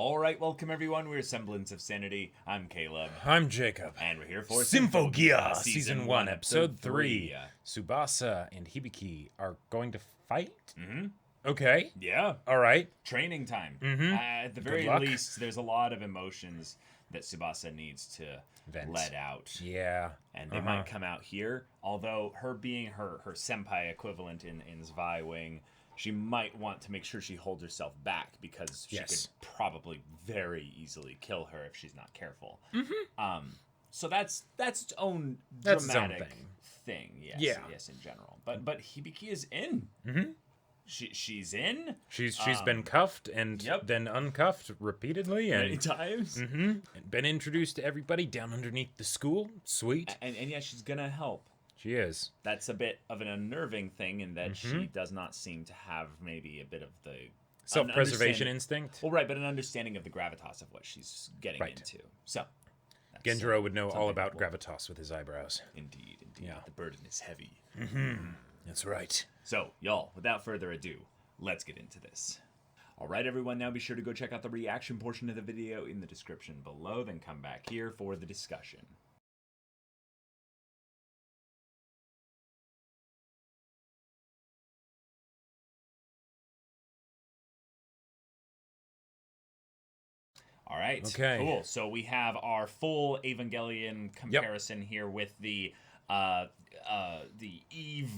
All right, welcome everyone. We're Semblance of Sanity. I'm Caleb. I'm Jacob. And we're here for Symphogear, Season 1, Episode 3. Tsubasa and Hibiki are going to fight? Mm-hmm. Okay. Yeah. All right. Training time. Mm-hmm. At the very least, there's a lot of emotions that Tsubasa needs to let out. Yeah. And they might come out here, although her being her senpai equivalent in Zwei Wing, she might want to make sure she holds herself back because she could probably very easily kill her if she's not careful. Mm-hmm. So that's its own dramatic thing. Yes, yes, in general. But Hibiki is in. Mm-hmm. She's in. She's been cuffed and then uncuffed repeatedly and many times. Mm-hmm. And been introduced to everybody down underneath the school. Sweet. And yeah, she's gonna help. She is. That's a bit of an unnerving thing in that she does not seem to have maybe a bit of the self-preservation instinct. Well, right, but an understanding of the gravitas of what she's getting into. So Genjiro would know all about gravitas with his eyebrows. Indeed. Yeah. The burden is heavy. Mm-hmm. That's right. So, y'all, without further ado, let's get into this. All right, everyone, now be sure to go check out the reaction portion of the video in the description below, then come back here for the discussion. All right. Okay. Cool. So we have our full Evangelion comparison here with the Eve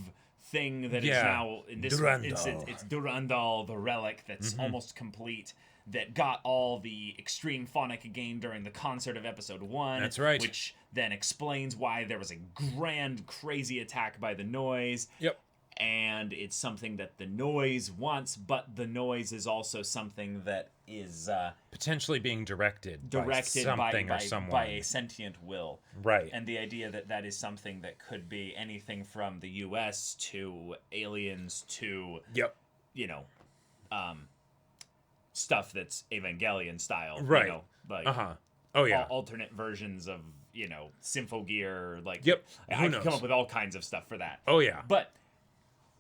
thing that is now in this instance. It's Durandal, the relic that's almost complete. That got all the extreme phonic gain during the concert of episode 1. That's right. Which then explains why there was a grand, crazy attack by the noise. Yep. And it's something that the noise wants, but the noise is also something that is potentially being directed by something or someone. By a sentient will. Right. And the idea that that is something that could be anything from the US to aliens to, stuff that's Evangelion style. Right. You know, like Oh, yeah. Alternate versions of, Symphogear. Like, I could come up with all kinds of stuff for that. Oh, yeah. But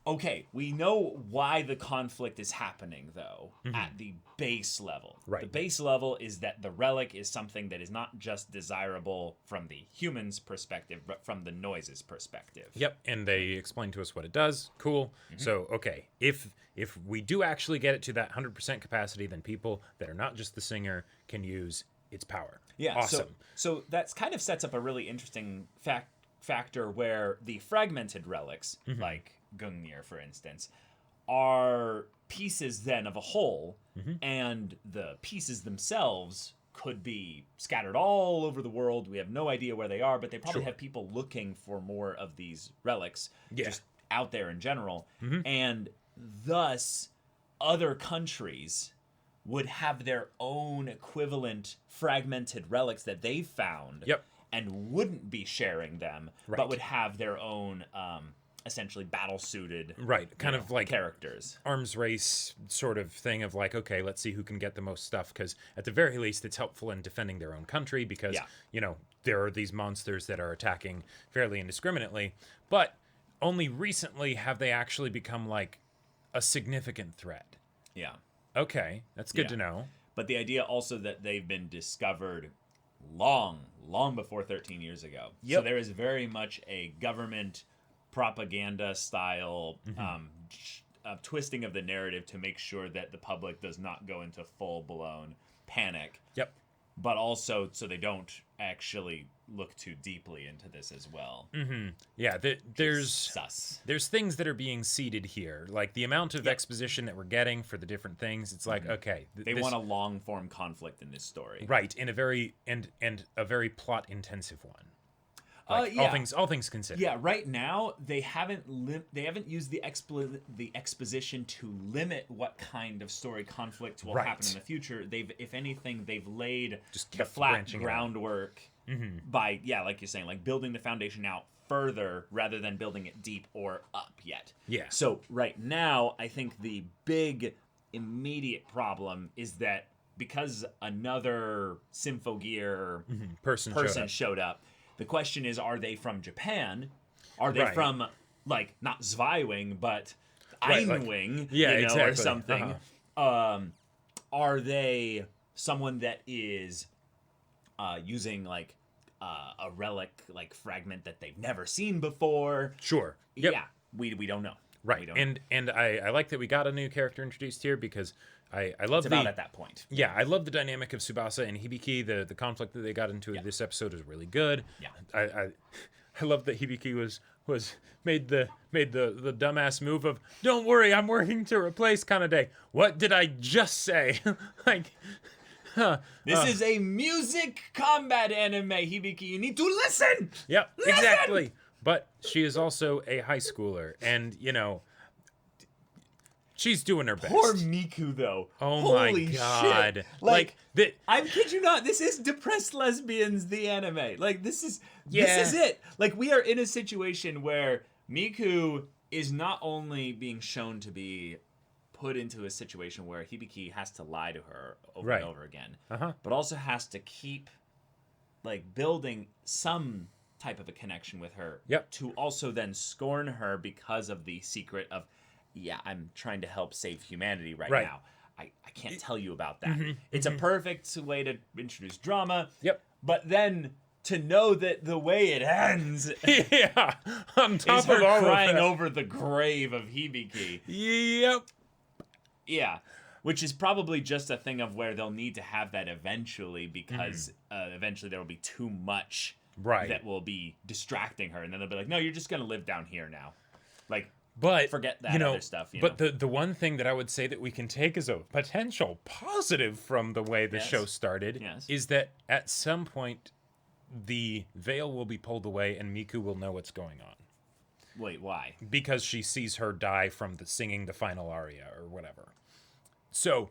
okay, we know why the conflict is happening, though, at the base level. Right. The base level is that the relic is something that is not just desirable from the human's perspective, but from the noise's perspective. Yep, and they explain to us what it does. Cool. So, okay, if we do actually get it to that 100% capacity, then people that are not just the singer can use its power. Yeah, awesome. So that's kind of sets up a really interesting factor where the fragmented relics, like Gungnir, for instance, are pieces then of a whole, and the pieces themselves could be scattered all over the world. We have no idea where they are, but they probably have people looking for more of these relics just out there in general. And thus, other countries would have their own equivalent fragmented relics that they've found and wouldn't be sharing them, but would have their own essentially battle-suited kind of like characters. Arms race sort of thing of like, okay, let's see who can get the most stuff, because at the very least it's helpful in defending their own country because, there are these monsters that are attacking fairly indiscriminately, but only recently have they actually become like a significant threat. Yeah. Okay, that's good to know. But the idea also that they've been discovered long before 13 years ago. So there is very much a government propaganda style twisting of the narrative to make sure that the public does not go into full-blown panic. But also so they don't actually look too deeply into this as well. Yeah, there's things that are being seeded here. Like the amount of exposition that we're getting for the different things, it's like, okay. They want a long-form conflict in this story. Right, in a very, and a very plot-intensive one. Like, all things considered. Yeah, right now they haven't used the exposition to limit what kind of story conflict will happen in the future. If anything, they've laid the flat groundwork by like you're saying, like building the foundation out further rather than building it deep or up yet. Yeah. So right now, I think the big immediate problem is that because another Symphogear person showed up. The question is, are they from Japan? Are they from, like, not Zwei Wing, but Einwing, or something? Are they someone that is using like a relic like fragment that they've never seen before. Sure. Yep. Yeah, we don't know. Right. We don't And I like that we got a new character introduced here because I love it's about at that point. Yeah, I love the dynamic of Tsubasa and Hibiki. The conflict that they got into this episode is really good. Yeah. I love that Hibiki was made the dumbass move of, don't worry, I'm working to replace Kanade. What did I just say? Like, this is a music combat anime, Hibiki. You need to listen. Yep, Listen! exactly. But she is also a high schooler, and she's doing her best. Poor Miku, though. Oh Holy my god! shit. Like I kid you not. This is Depressed Lesbians, the anime. Like this is Yeah. it. Like we are in a situation where Miku is not only being shown to be put into a situation where Hibiki has to lie to her over Right. and over again, Uh-huh. but also has to keep like building some type of a connection with her. Yep. To also then scorn her because of the secret of, yeah, I'm trying to help save humanity right now. I can't tell you about that. It's a perfect way to introduce drama. Yep. But then to know that the way it ends Yeah. On top is of her all crying of that. over the grave of Hibiki. Yep. Yeah. Which is probably just a thing of where they'll need to have that eventually because eventually there will be too much that will be distracting her. And then they'll be like, no, you're just going to live down here now. Like, But forget that other stuff. But the one thing that I would say that we can take as a potential positive from the way the show started is that at some point the veil will be pulled away and Miku will know what's going on. Wait, why? Because she sees her die from singing the final aria or whatever. So,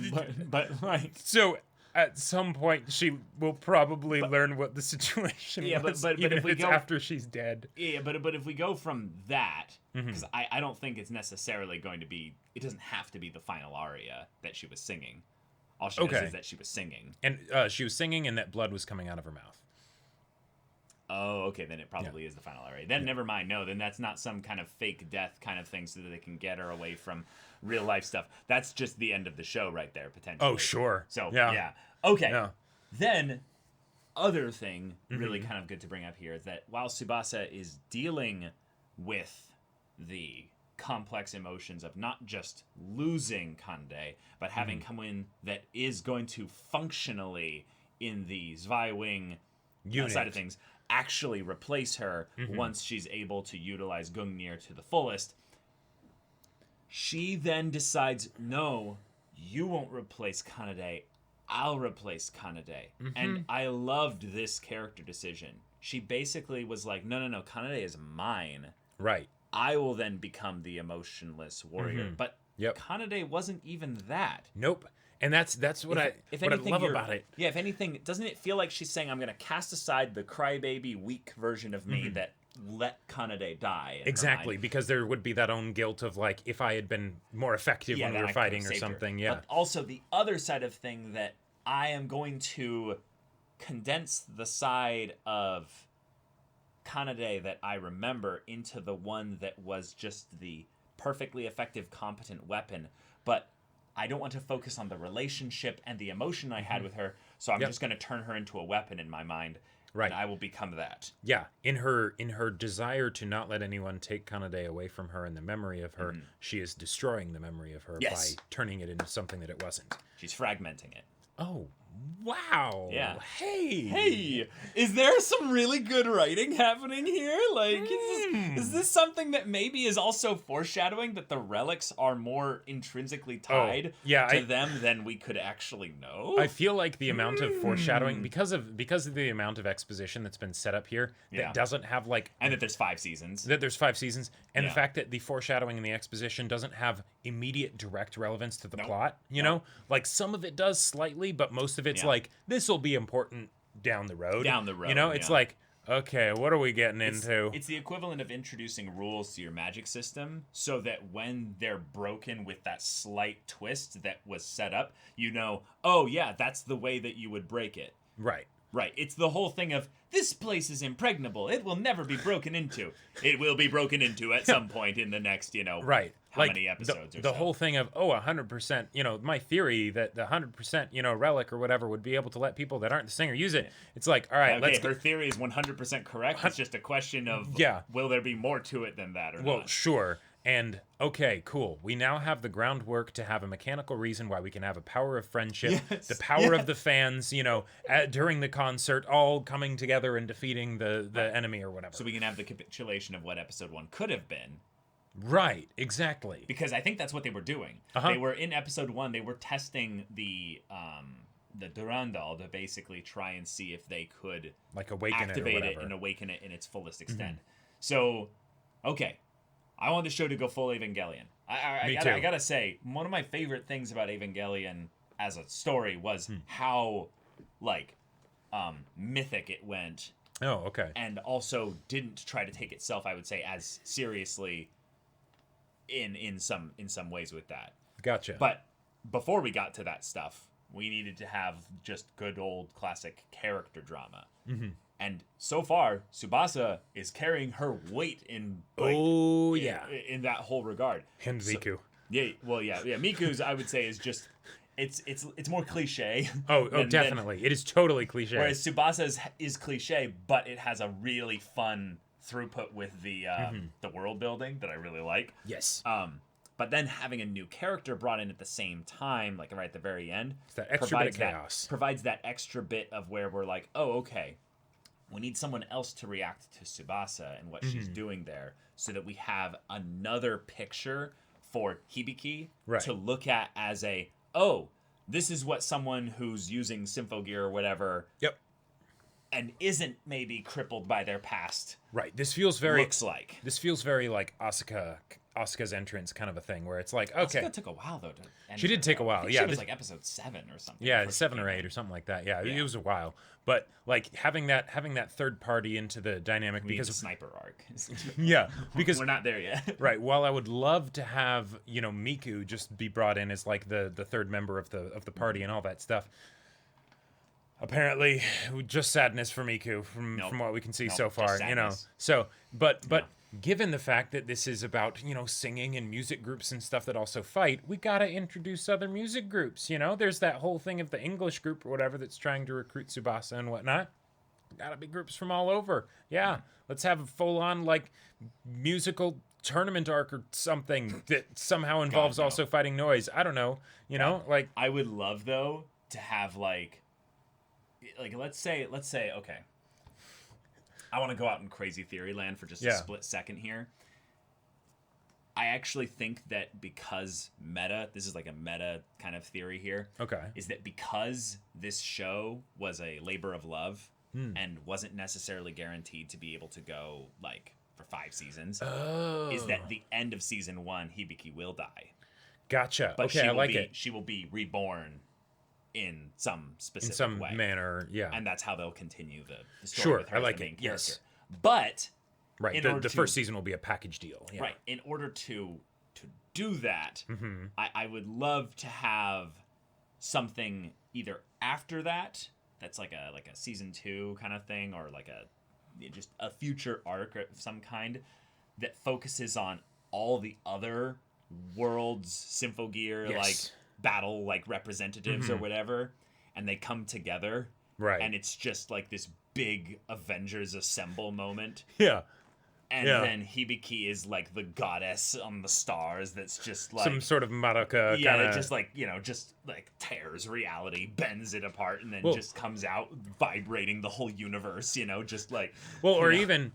but like, so at some point she will probably learn what the situation was. But even if we it's go after she's dead. Yeah, but if we go from that, because I don't think it's necessarily going to be. It doesn't have to be the final aria that she was singing. All she knows is that she was singing. And she was singing, and that blood was coming out of her mouth. Oh, okay. Then it probably is the final aria. Then never mind. No, then that's not some kind of fake death kind of thing, so that they can get her away from real life stuff. That's just the end of the show right there, potentially. Oh, sure. So yeah. Okay. Yeah. Then, other thing really kind of good to bring up here is that while Tsubasa is dealing with the complex emotions of not just losing Kande, but having come in that is going to functionally, in the Zweiwing side of things, actually replace her once she's able to utilize Gungnir to the fullest, she then decides, no, you won't replace Kanade, I'll replace Kanade. And I loved this character decision. She basically was like, no, Kanade is mine. Right. I will then become the emotionless warrior. But Kanade wasn't even that. Nope. And that's what I love about it. Yeah, if anything, doesn't it feel like she's saying, I'm going to cast aside the crybaby, weak version of me that let Kanade die? Exactly, because there would be that own guilt of, like, if I had been more effective when we were fighting or something. Yeah. But also the other side of thing that I am going to condense the side of Kanade that I remember into the one that was just the perfectly effective, competent weapon. But I don't want to focus on the relationship and the emotion I had with her, so I'm just going to turn her into a weapon in my mind, and I will become that. Yeah, in her desire to not let anyone take Kanade away from her and the memory of her, she is destroying the memory of her by turning it into something that it wasn't. She's fragmenting it. Oh, wow. Yeah. Hey, is there some really good writing happening here? Like, is this something that maybe is also foreshadowing that the relics are more intrinsically tied to them than we could actually know? I feel like the amount of foreshadowing, because of the amount of exposition that's been set up here, that doesn't have, like... And that there's 5 seasons. And the fact that the foreshadowing and the exposition doesn't have immediate direct relevance to the plot, you know? Like, some of it does slightly, but most of it's like, this will be important down the road. You know, it's like, okay, what are we getting into? It's the equivalent of introducing rules to your magic system so that when they're broken with that slight twist that was set up, you know, oh yeah, that's the way that you would break it. Right. Right. It's the whole thing of, this place is impregnable. It will never be broken into. It will be broken into at some point in the next, how many episodes the whole thing of 100%, my theory that the 100%, relic or whatever would be able to let people that aren't the singer use it. It's like, all right, her theory is 100% correct. It's just a question of will there be more to it than that or not? Well, sure. And okay, cool. We now have the groundwork to have a mechanical reason why we can have a power of friendship, the power of the fans, during the concert, all coming together and defeating the enemy or whatever. So we can have the capitulation of what episode 1 could have been. Right, exactly. Because I think that's what they were doing. They were in episode 1. They were testing the Durandal to basically try and see if they could activate it and awaken it in its fullest extent. So, okay, I want the show to go full Evangelion. I gotta say, one of my favorite things about Evangelion as a story was how mythic it went. Oh, okay. And also didn't try to take itself, I would say, as seriously in some ways with that. Gotcha. But before we got to that stuff, we needed to have just good old classic character drama. And so far, Tsubasa is carrying her weight in in that whole regard. And Miku. Miku's, I would say, is just it's more cliche. Definitely. It is totally cliche. Whereas Tsubasa's is cliche, but it has a really fun throughput with the world building that I really like. Yes. But then having a new character brought in at the same time, like right at the very end, it's that extra bit of chaos. Provides that extra bit of where we're like, oh, okay, we need someone else to react to Tsubasa and what she's doing there, so that we have another picture for Hibiki to look at as this is what someone who's using Symphogear or whatever. Yep. And isn't maybe crippled by their past. Right. This feels very like Asuka's entrance kind of a thing, where it's like, okay. Asuka took a while though to enter. She did take a while. She was like episode 7 or something. Yeah, 7 or 8 or something like that. Yeah, it was a while. But like having that third party into the dynamic because of sniper arc. Because we're not there yet. Right. While I would love to have, Miku just be brought in as like the third member of the party and all that stuff. Apparently, just sadness for Miku from what we can see so far, So, but given the fact that this is about, singing and music groups and stuff that also fight, we gotta introduce other music groups, There's that whole thing of the English group or whatever that's trying to recruit Tsubasa and whatnot. Gotta be groups from all over. Yeah, let's have a full-on, musical tournament arc or something that somehow involves also fighting noise. I don't know, I would love, though, to have, let's say, okay, I want to go out in crazy theory land for just a split second here. I actually think that because this is like a meta kind of theory here. Okay. Is that because this show was a labor of love and wasn't necessarily guaranteed to be able to go for 5 seasons, is that the end of season 1, Hibiki will die. Gotcha. But okay, I like it. She will be reborn in some specific way. Manner, yeah. And that's how they'll continue the story with her as the main character. Yes. But the first season will be a package deal. Yeah. Right. In order to do that, I would love to have something either after that's like a season 2 kind of thing, or just a future arc of some kind that focuses on all the other worlds, Symphogear, battle representatives or whatever, and they come together, right? And it's just this big Avengers assemble moment. And then Hibiki is the goddess on the stars that's just some sort of Madoka kinda... just tears reality, bends it apart, and then just comes out vibrating the whole universe, or even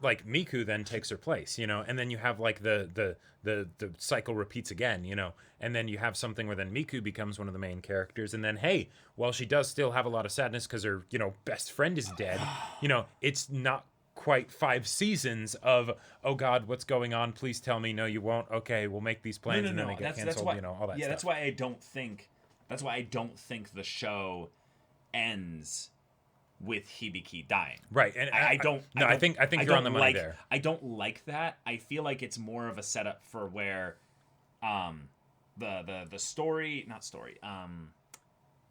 Miku then takes her place, and then you have the cycle repeats again, and then you have something where then Miku becomes one of the main characters, and then hey, while she does still have a lot of sadness because her best friend is dead, it's not quite 5 seasons of, oh God, what's going on? Please tell me. No, you won't. Okay, we'll make these plans and then they get canceled. All that stuff. That's why I don't think the show ends with Hibiki dying. Right, and I think you're on the money there. I don't like that. I feel like it's more of a setup for where,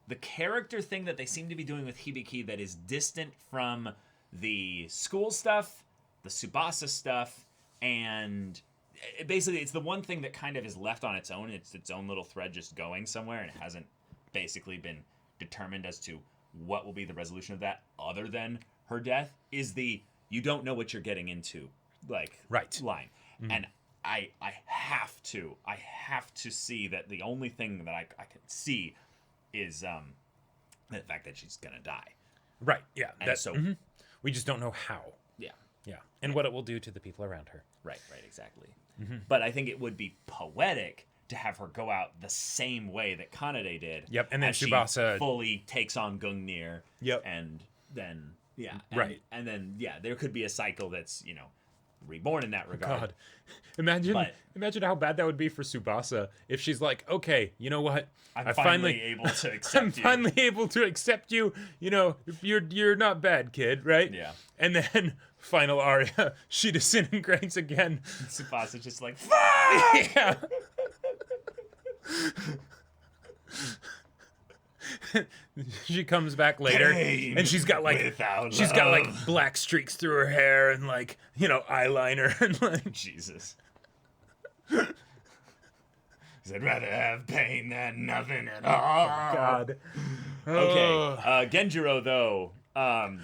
the character thing that they seem to be doing with Hibiki that is distant from the school stuff, the Tsubasa stuff, and basically, it's the one thing that kind of is left on its own. It's its own little thread just going somewhere, and it hasn't basically been determined as to what will be the resolution of that, other than her death, is the you don't know what you're getting into, like, line. And I have to see that the only thing that I can see is the fact that she's gonna die. Right. Yeah. And so we just don't know how. Yeah. Yeah. And what it will do to the people around her. Right, exactly. But I think it would be poetic to have her go out the same way that Kanade did. Yep, and then as Tsubasa she fully takes on Gungnir. Yep. And then, right. And then, there could be a cycle that's, reborn in that regard. God. Imagine how bad that would be for Tsubasa if she's like, okay, you know what? I'm finally able to accept I'm finally able to accept you. You're not bad, kid, right? Yeah. And then final aria, she disintegrates again. Tsubasa's just like, fuck! Yeah. She comes back later and she's got like black streaks through her hair and like, eyeliner and like Jesus. I'd rather have pain than nothing at all. God. Okay. Genjiro though,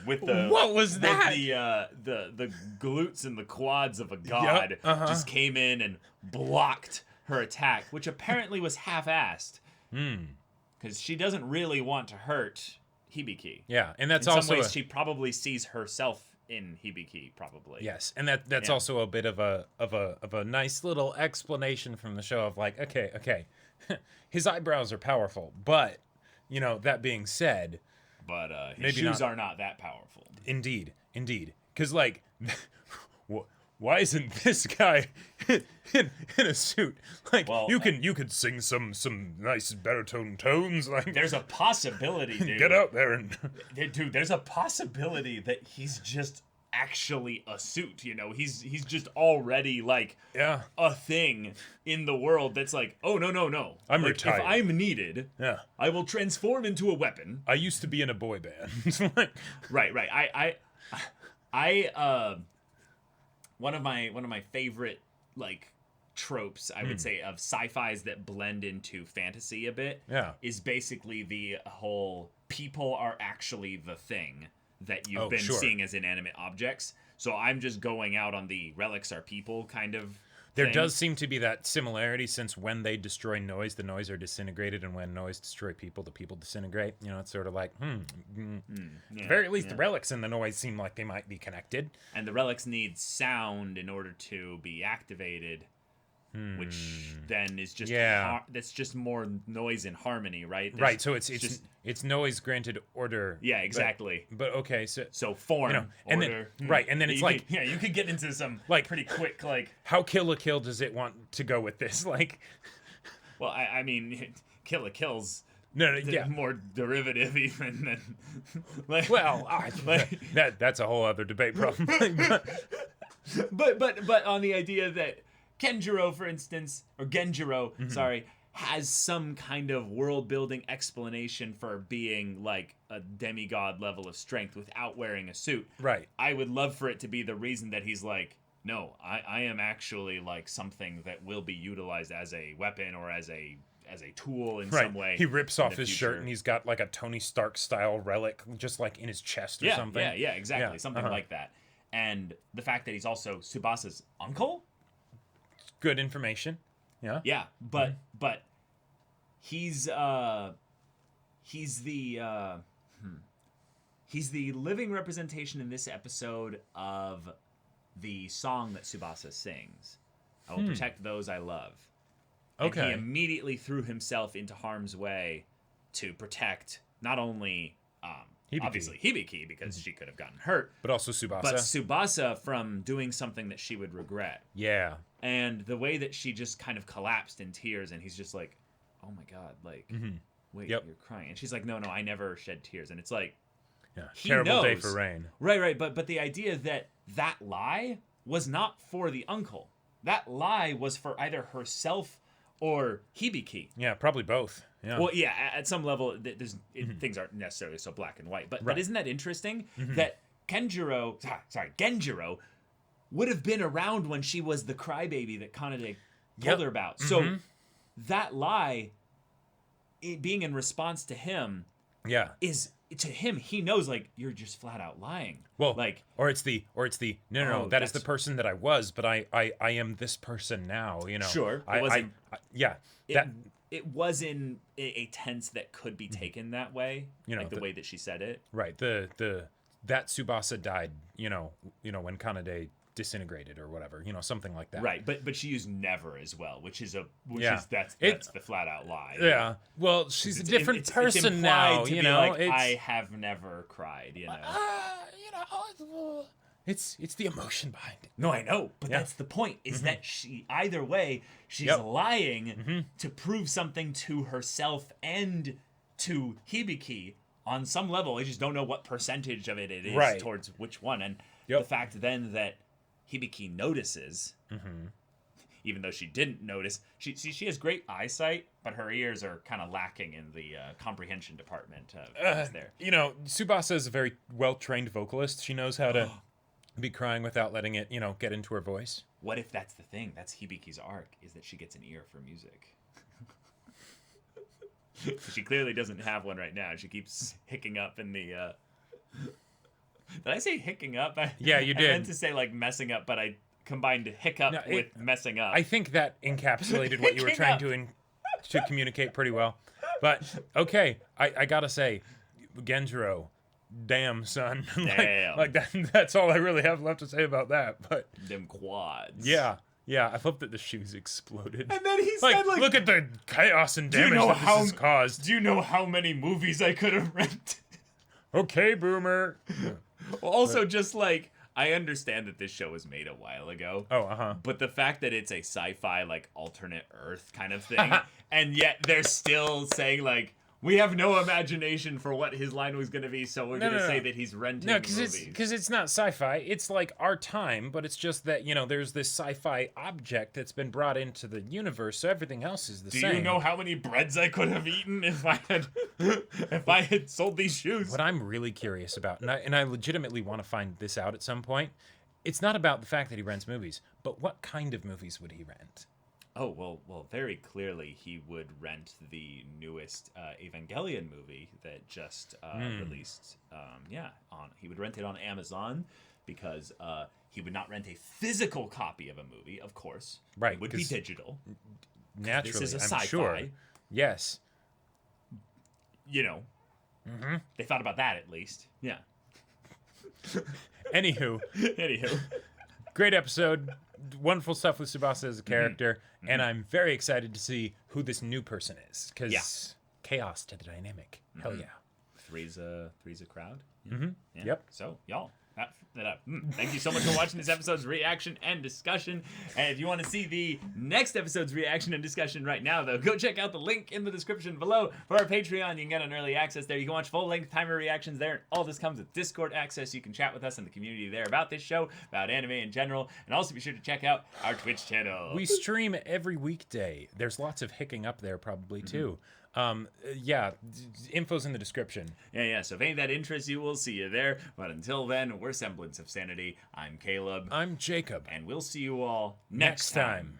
with the what was that? The glutes and the quads of a god just came in and blocked her attack, which apparently was half-assed. Because she doesn't really want to hurt Hibiki. Yeah, and that's in also some ways she probably sees herself in Hibiki, probably. Yes, and that's also a bit of a nice little explanation from the show of like, okay, his eyebrows are powerful, but that being said, but his shoes are not that powerful. Indeed, because like. Why isn't this guy in a suit? Like, you could sing some nice baritone tones. Like, there's a possibility, dude. Get out there and dude. There's a possibility that he's just actually a suit. He's just already like a thing in the world that's like, oh no. I'm like, retired. If I'm needed, I will transform into a weapon. I used to be in a boy band. Right. I one of my favorite like tropes, I would say, of sci-fis that blend into fantasy a bit is basically the whole people are actually the thing that you've been seeing as inanimate objects. So I'm just going out on the relics are people kind of There thing. does seem to be that similarity, since when they destroy noise, the noise are disintegrated, and when noise destroy people, the people disintegrate. It's sort of like, at the very least, the relics and the noise seem like they might be connected. And the relics need sound in order to be activated, which then is just that's just more noise and harmony, right? Right. So it's noise granted order. Yeah, exactly. But okay, so form, and order, then, right, and then it's like you could get into some like pretty quick like how Kill la Kill does it want to go with this? Like, well, I mean, Kill la Kill's more derivative even than like, that's a whole other debate problem. but on the idea that Kenjiro, for instance, or Genjiro, has some kind of world-building explanation for being like a demigod level of strength without wearing a suit. Right. I would love for it to be the reason that he's like, no, I am actually like something that will be utilized as a weapon or as a tool in some way. He rips off his shirt and he's got like a Tony Stark style relic just like in his chest or something. Yeah, exactly. Something like that. And the fact that he's also Tsubasa's uncle? Good information. Yeah. Yeah, but he's the living representation in this episode of the song that Tsubasa sings. I will protect those I love. Okay. And he immediately threw himself into harm's way to protect not only obviously Hibiki, because she could have gotten hurt, but also Tsubasa. But Tsubasa from doing something that she would regret. Yeah. And the way that she just kind of collapsed in tears, and he's just like, oh my God, like, wait, you're crying. And she's like, no, I never shed tears. And it's like, terrible day for rain. Right. But the idea that lie was not for the uncle. That lie was for either herself or Hibiki. Yeah, probably both. Yeah. Well, yeah, at some level, things aren't necessarily so black and white. But isn't that interesting that Genjiro would have been around when she was the crybaby that Kanade told her about. So that lie, it being in response to him, is to him, he knows, like, you're just flat out lying. Well, like, or it's the no, that is the person that I was, but I am this person now, you know. Sure. It was in a tense that could be taken that way, you know, like the way that she said it. Right. That Tsubasa died, you know, when Kanade disintegrated or whatever, you know, something like that. Right, but she used never as well, which is that's the flat out lie. Yeah. Well, she's a different person it's now, to you be know. like, I have never cried, you know. It's the emotion behind it. No, I know, but that's the point. Is that she either way she's lying to prove something to herself and to Hibiki on some level. I just don't know what percentage of it is towards which one. And the fact then that Hibiki notices, even though she didn't notice, she has great eyesight, but her ears are kind of lacking in the comprehension department. There, you know, Tsubasa is a very well-trained vocalist. She knows how to be crying without letting it, you know, get into her voice. What if that's the thing? That's Hibiki's arc, is that she gets an ear for music. She clearly doesn't have one right now. She keeps hicking up in the. Did I say hicking up? Yeah, you did. I meant to say like messing up, but I combined hiccup with messing up. I think that encapsulated what you were trying to communicate pretty well. But okay, I gotta say, Genjiro, damn son, damn. like that's all I really have left to say about that. But them quads. Yeah. I hope that the shoes exploded. And then he said, like, look at the chaos and damage that this has caused. Do you know how many movies I could have rented? Okay, boomer. Well, also, just like, I understand that this show was made a while ago. But the fact that it's a sci-fi, like, alternate Earth kind of thing, and yet they're still saying, like, we have no imagination for what his line was going to be, so we're going to say that he's renting movies. Because it's not sci-fi. It's like our time, but it's just that, you know, there's this sci-fi object that's been brought into the universe, so everything else is the same. Do you know how many breads I could have eaten if I had sold these shoes? What I'm really curious about, and I legitimately want to find this out at some point, it's not about the fact that he rents movies, but what kind of movies would he rent? Oh, well, very clearly he would rent the newest Evangelion movie that just released. He would rent it on Amazon because he would not rent a physical copy of a movie, of course. Right. It would be digital. Naturally, this is a I'm sci-fi. Sure. Yes. You know. They thought about that at least. Yeah. Anywho. Great episode. Wonderful stuff with Tsubasa as a character, and I'm very excited to see who this new person is, because chaos to the dynamic. Hell yeah. Three's a crowd. Yeah. Yep. So, y'all, thank you so much for watching this episode's reaction and discussion. And if you want to see the next episode's reaction and discussion right now, though, go check out the link in the description below for our Patreon. You can get an early access there. You can watch full-length timer reactions there. And all this comes with Discord access. You can chat with us in the community there about this show, about anime in general. And also be sure to check out our Twitch channel. We stream every weekday. There's lots of hicking up there probably, too. Info's in the description. Yeah. So if any of that interests you, we'll see you there. But until then, we're Semblance of Sanity. I'm Caleb. I'm Jacob. And we'll see you all next time.